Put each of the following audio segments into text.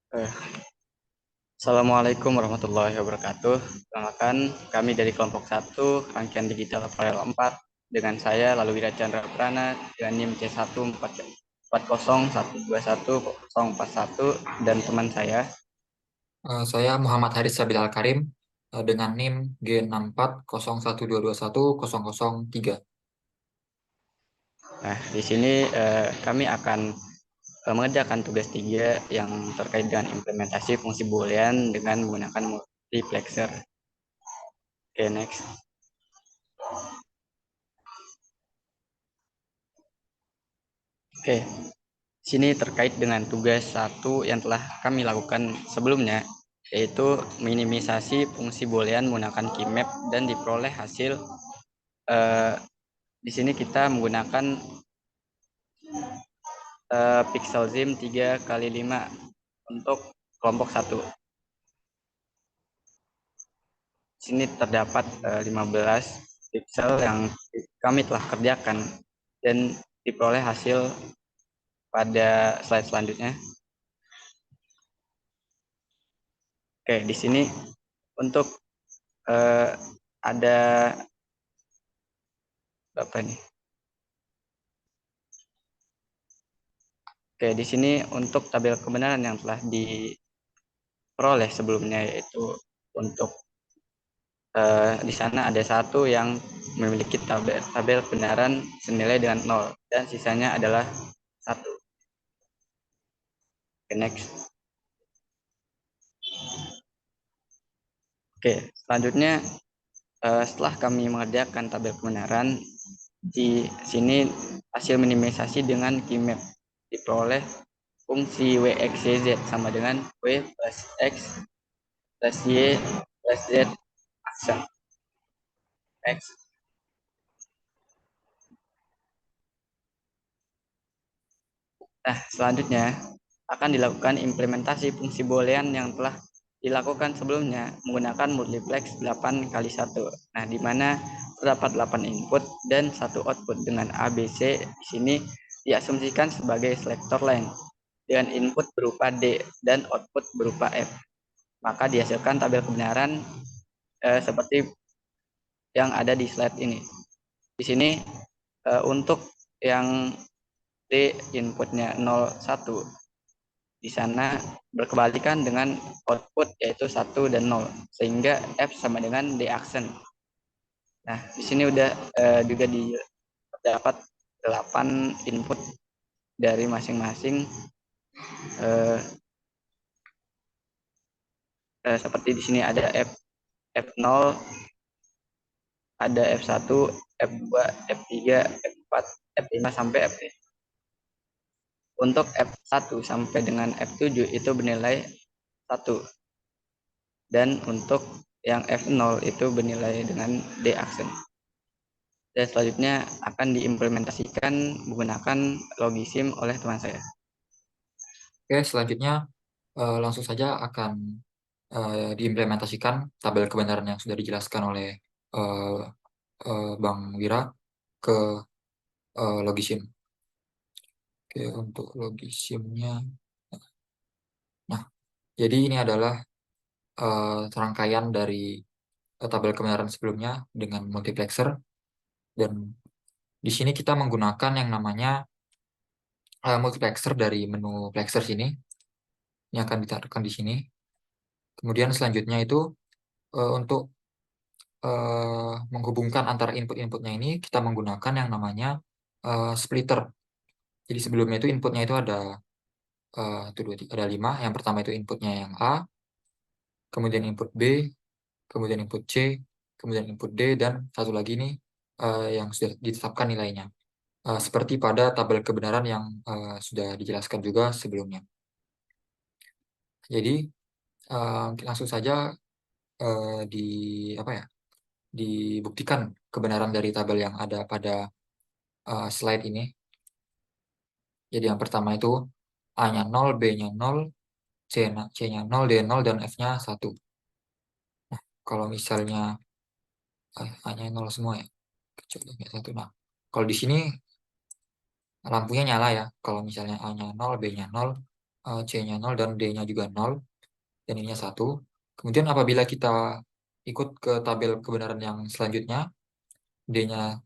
Eh, Assalamualaikum warahmatullahi wabarakatuh. Perkenalkan, kami dari kelompok 1 Rangkaian Digital Paralel 4 dengan saya Lalu Wira Chandra Prana dengan NIM C140121041 dan teman saya. Saya Muhammad Haris Sabil Al-Karim dengan NIM G6401221003. Nah, di sini kami akan mengerjakan tugas 3 yang terkait dengan implementasi fungsi boolean dengan menggunakan multiplexer. Oke, next. Oke, sini terkait dengan tugas 1 yang telah kami lakukan sebelumnya, yaitu minimisasi fungsi boolean menggunakan keymap dan diperoleh hasil. eh, di sini kita menggunakan pixel zoom 3x5 untuk kelompok 1. Di sini terdapat 15 pixel yang kami telah kerjakan dan diperoleh hasil pada slide selanjutnya. Oke, di sini untuk eh, ada apa nih? Oke, di sini untuk tabel kebenaran yang telah diperoleh sebelumnya, yaitu untuk di sana ada satu yang memiliki tabel kebenaran senilai dengan 0 dan sisanya adalah 1. Oke, next. Oke, selanjutnya setelah kami mengerjakan tabel kebenaran, di sini hasil minimisasi dengan keymap diperoleh fungsi wxyz sama dengan w plus x plus y plus z aksen. Next. Nah, selanjutnya akan dilakukan implementasi fungsi boolean yang telah dilakukan sebelumnya menggunakan multiplex 8x1. Nah, di mana terdapat 8 input dan 1 output dengan ABC di sini diasumsikan sebagai selector line dengan input berupa D dan output berupa F. Maka dihasilkan tabel kebenaran seperti yang ada di slide ini. Di sini untuk yang D inputnya 01, di sana berkebalikan dengan output yaitu 1 dan 0, sehingga F sama dengan D aksen. Nah, di sini udah juga dapat 8 input dari masing-masing seperti di sini ada F0, ada F1, F2, F3, F4, F5 sampai F6. Untuk F1 sampai dengan F7 itu bernilai 1. Dan untuk yang F0 itu bernilai dengan D aksen. Dan selanjutnya akan diimplementasikan menggunakan logisim oleh teman saya. Oke, selanjutnya langsung saja akan diimplementasikan tabel kebenaran yang sudah dijelaskan oleh uh, Bang Wira ke logisim. Oke, untuk logisimnya. Nah, jadi ini adalah rangkaian dari tabel kebenaran sebelumnya dengan multiplexer, dan di sini kita menggunakan yang namanya multiplexer dari menu plexer sini. Ini akan ditaruhkan di sini. Kemudian selanjutnya itu untuk menghubungkan antara input-inputnya ini kita menggunakan yang namanya splitter. Jadi sebelumnya itu inputnya itu ada ada 5. Yang pertama itu inputnya yang A, kemudian input B, kemudian input C, kemudian input D, dan satu lagi nih yang sudah ditetapkan nilainya. Seperti pada tabel kebenaran yang sudah dijelaskan juga sebelumnya. Jadi langsung saja di apa ya? Dibuktikan kebenaran dari tabel yang ada pada slide ini. Jadi yang pertama itu A-nya 0, B-nya 0, C-nya 0, D 0, dan F-nya 1. Nah, kalau misalnya A-nya 0 semua ya, kecuali yang 1. Nah, kalau di sini lampunya nyala ya. Kalau misalnya A-nya 0, B-nya 0, C-nya 0 dan D-nya juga 0, dan ininya 1. Kemudian apabila kita ikut ke tabel kebenaran yang selanjutnya, D-nya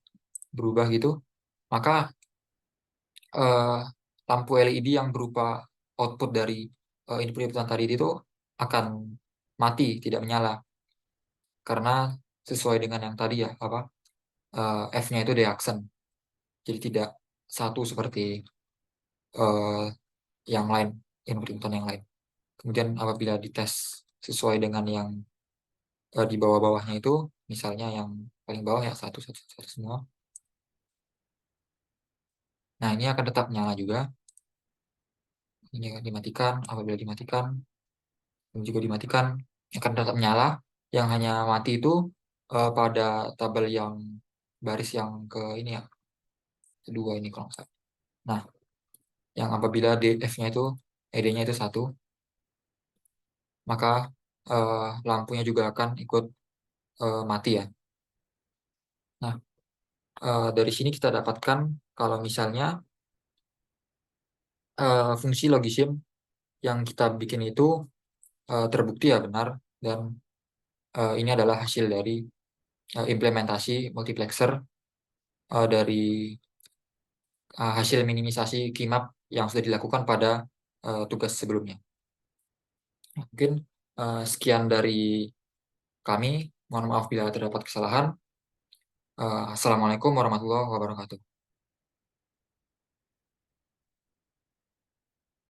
berubah gitu, maka eh, lampu LED yang berupa output dari input-inputan tadi itu akan mati, tidak menyala. Karena sesuai dengan yang tadi ya, apa F-nya itu deaksen. Jadi tidak satu seperti eh, yang lain, input-inputan yang lain. Kemudian apabila dites sesuai dengan yang di bawah-bawahnya itu, misalnya yang paling bawah ya satu, satu, satu semua. Nah, ini akan tetap nyala juga. Ini akan dimatikan, apabila dimatikan, ini juga dimatikan, akan tetap nyala. Yang hanya mati itu pada tabel yang baris yang ke ini ya, kedua ini kalau nggak salah. Nah, yang apabila DF-nya itu, ED-nya itu 1, maka lampunya juga akan ikut mati ya. Nah, dari sini kita dapatkan kalau misalnya fungsi logisim yang kita bikin itu terbukti ya benar, dan ini adalah hasil dari implementasi multiplexer dari hasil minimisasi Kimap yang sudah dilakukan pada tugas sebelumnya. Mungkin sekian dari kami. Mohon maaf bila terdapat kesalahan. Assalamualaikum warahmatullahi wabarakatuh.